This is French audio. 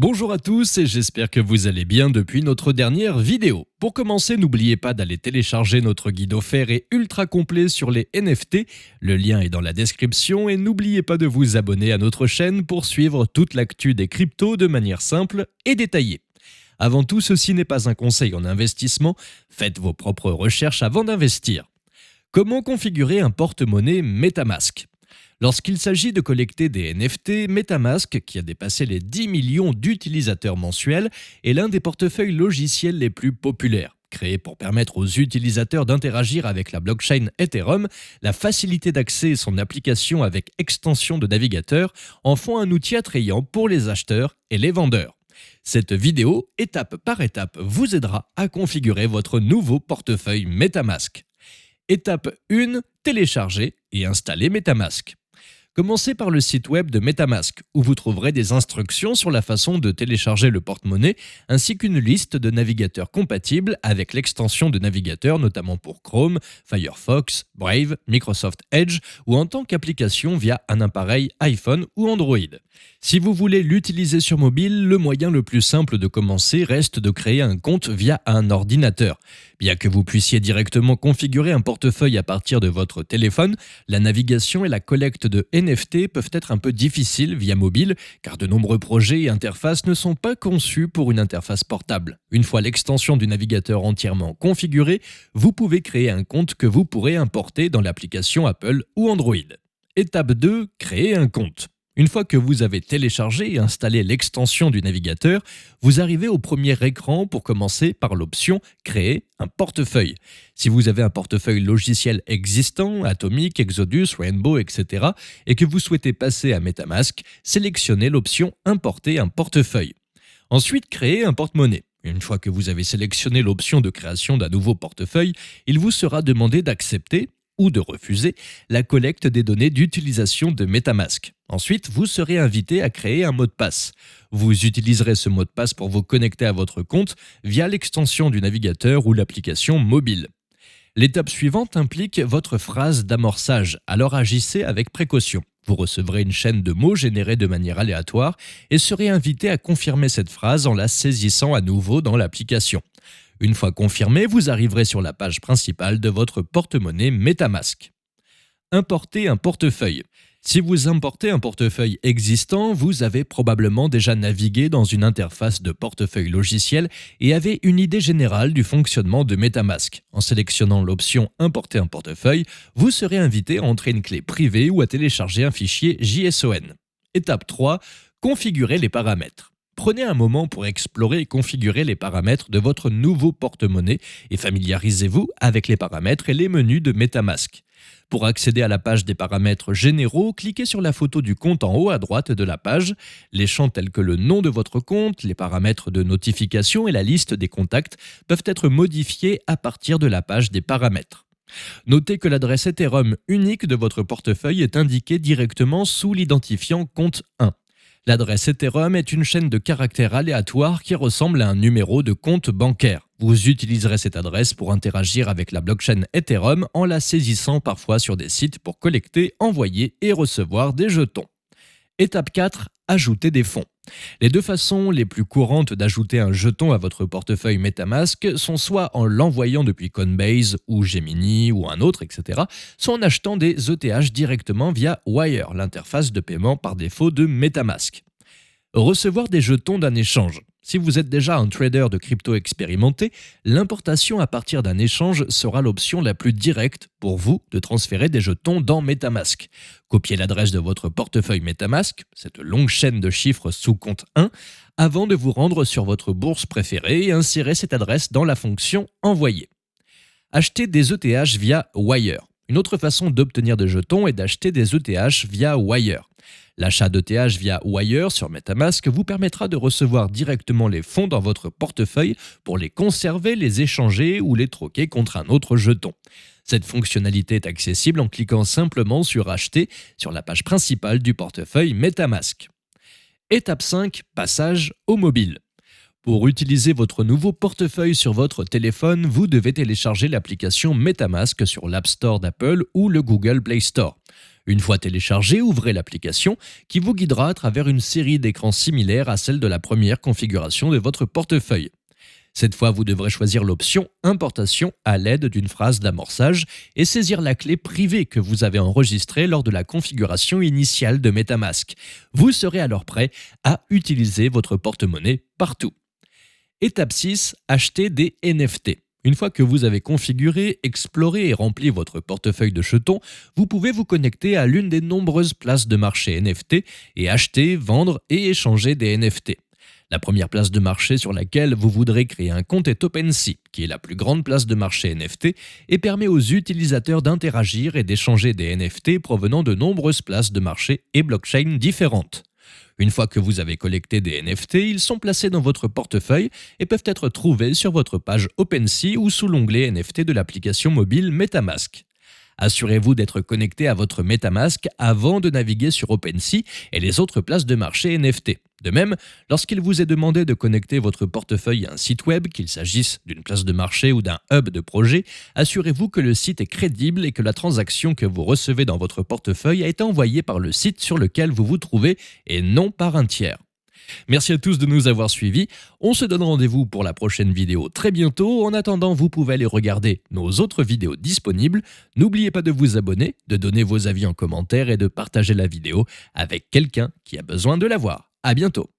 Bonjour à tous et j'espère que vous allez bien depuis notre dernière vidéo. Pour commencer, n'oubliez pas d'aller télécharger notre guide offert et ultra complet sur les NFT. Le lien est dans la description et n'oubliez pas de vous abonner à notre chaîne pour suivre toute l'actu des cryptos de manière simple et détaillée. Avant tout, ceci n'est pas un conseil en investissement, faites vos propres recherches avant d'investir. Comment configurer un porte-monnaie MetaMask ? Lorsqu'il s'agit de collecter des NFT, MetaMask, qui a dépassé les 10 millions d'utilisateurs mensuels, est l'un des portefeuilles logiciels les plus populaires. Créé pour permettre aux utilisateurs d'interagir avec la blockchain Ethereum, la facilité d'accès et son application avec extension de navigateur en font un outil attrayant pour les acheteurs et les vendeurs. Cette vidéo, étape par étape, vous aidera à configurer votre nouveau portefeuille MetaMask. Étape 1, télécharger et installer MetaMask. Commencez par le site web de MetaMask, où vous trouverez des instructions sur la façon de télécharger le porte-monnaie, ainsi qu'une liste de navigateurs compatibles avec l'extension de navigateur, notamment pour Chrome, Firefox, Brave, Microsoft Edge, ou en tant qu'application via un appareil iPhone ou Android. Si vous voulez l'utiliser sur mobile, le moyen le plus simple de commencer reste de créer un compte via un ordinateur. Bien que vous puissiez directement configurer un portefeuille à partir de votre téléphone, la navigation et la collecte de NFT peuvent être un peu difficiles via mobile, car de nombreux projets et interfaces ne sont pas conçus pour une interface portable. Une fois l'extension du navigateur entièrement configurée, vous pouvez créer un compte que vous pourrez importer dans l'application Apple ou Android. Étape 2, créer un compte. Une fois que vous avez téléchargé et installé l'extension du navigateur, vous arrivez au premier écran pour commencer par l'option « Créer un portefeuille ». Si vous avez un portefeuille logiciel existant, Atomic, Exodus, Rainbow, etc., et que vous souhaitez passer à MetaMask, sélectionnez l'option « Importer un portefeuille ». Ensuite, créez un porte-monnaie. Une fois que vous avez sélectionné l'option de création d'un nouveau portefeuille, il vous sera demandé d'accepter ou de refuser la collecte des données d'utilisation de MetaMask. Ensuite, vous serez invité à créer un mot de passe. Vous utiliserez ce mot de passe pour vous connecter à votre compte via l'extension du navigateur ou l'application mobile. L'étape suivante implique votre phrase d'amorçage, alors agissez avec précaution. Vous recevrez une chaîne de mots générés de manière aléatoire et serez invité à confirmer cette phrase en la saisissant à nouveau dans l'application. Une fois confirmé, vous arriverez sur la page principale de votre porte-monnaie MetaMask. Importer un portefeuille. Si vous importez un portefeuille existant, vous avez probablement déjà navigué dans une interface de portefeuille logiciel et avez une idée générale du fonctionnement de MetaMask. En sélectionnant l'option « Importer un portefeuille », vous serez invité à entrer une clé privée ou à télécharger un fichier JSON. Étape 3. Configurer les paramètres. Prenez un moment pour explorer et configurer les paramètres de votre nouveau porte-monnaie et familiarisez-vous avec les paramètres et les menus de MetaMask. Pour accéder à la page des paramètres généraux, cliquez sur la photo du compte en haut à droite de la page. Les champs tels que le nom de votre compte, les paramètres de notification et la liste des contacts peuvent être modifiés à partir de la page des paramètres. Notez que l'adresse Ethereum unique de votre portefeuille est indiquée directement sous l'identifiant compte 1. L'adresse Ethereum est une chaîne de caractères aléatoires qui ressemble à un numéro de compte bancaire. Vous utiliserez cette adresse pour interagir avec la blockchain Ethereum en la saisissant parfois sur des sites pour collecter, envoyer et recevoir des jetons. Étape 4. Ajouter des fonds. Les deux façons les plus courantes d'ajouter un jeton à votre portefeuille MetaMask sont soit en l'envoyant depuis Coinbase ou Gemini ou un autre, etc., soit en achetant des ETH directement via Wire, l'interface de paiement par défaut de MetaMask. Recevoir des jetons d'un échange. Si vous êtes déjà un trader de crypto expérimenté, l'importation à partir d'un échange sera l'option la plus directe pour vous de transférer des jetons dans MetaMask. Copiez l'adresse de votre portefeuille MetaMask, cette longue chaîne de chiffres sous compte 1, avant de vous rendre sur votre bourse préférée et insérez cette adresse dans la fonction « Envoyer ». Achetez des ETH via Wire. Une autre façon d'obtenir des jetons est d'acheter des ETH via Wire. L'achat d'ETH via Wire sur MetaMask vous permettra de recevoir directement les fonds dans votre portefeuille pour les conserver, les échanger ou les troquer contre un autre jeton. Cette fonctionnalité est accessible en cliquant simplement sur « Acheter » sur la page principale du portefeuille MetaMask. Étape 5. Passage au mobile. Pour utiliser votre nouveau portefeuille sur votre téléphone, vous devez télécharger l'application MetaMask sur l'App Store d'Apple ou le Google Play Store. Une fois téléchargée, ouvrez l'application qui vous guidera à travers une série d'écrans similaires à celle de la première configuration de votre portefeuille. Cette fois, vous devrez choisir l'option Importation à l'aide d'une phrase d'amorçage et saisir la clé privée que vous avez enregistrée lors de la configuration initiale de MetaMask. Vous serez alors prêt à utiliser votre porte-monnaie partout. Étape 6. Acheter des NFT. Une fois que vous avez configuré, exploré et rempli votre portefeuille de jetons, vous pouvez vous connecter à l'une des nombreuses places de marché NFT et acheter, vendre et échanger des NFT. La première place de marché sur laquelle vous voudrez créer un compte est OpenSea, qui est la plus grande place de marché NFT et permet aux utilisateurs d'interagir et d'échanger des NFT provenant de nombreuses places de marché et blockchains différentes. Une fois que vous avez collecté des NFT, ils sont placés dans votre portefeuille et peuvent être trouvés sur votre page OpenSea ou sous l'onglet NFT de l'application mobile MetaMask. Assurez-vous d'être connecté à votre MetaMask avant de naviguer sur OpenSea et les autres places de marché NFT. De même, lorsqu'il vous est demandé de connecter votre portefeuille à un site web, qu'il s'agisse d'une place de marché ou d'un hub de projet, assurez-vous que le site est crédible et que la transaction que vous recevez dans votre portefeuille a été envoyée par le site sur lequel vous vous trouvez et non par un tiers. Merci à tous de nous avoir suivis. On se donne rendez-vous pour la prochaine vidéo très bientôt. En attendant, vous pouvez aller regarder nos autres vidéos disponibles. N'oubliez pas de vous abonner, de donner vos avis en commentaire et de partager la vidéo avec quelqu'un qui a besoin de la voir. À bientôt.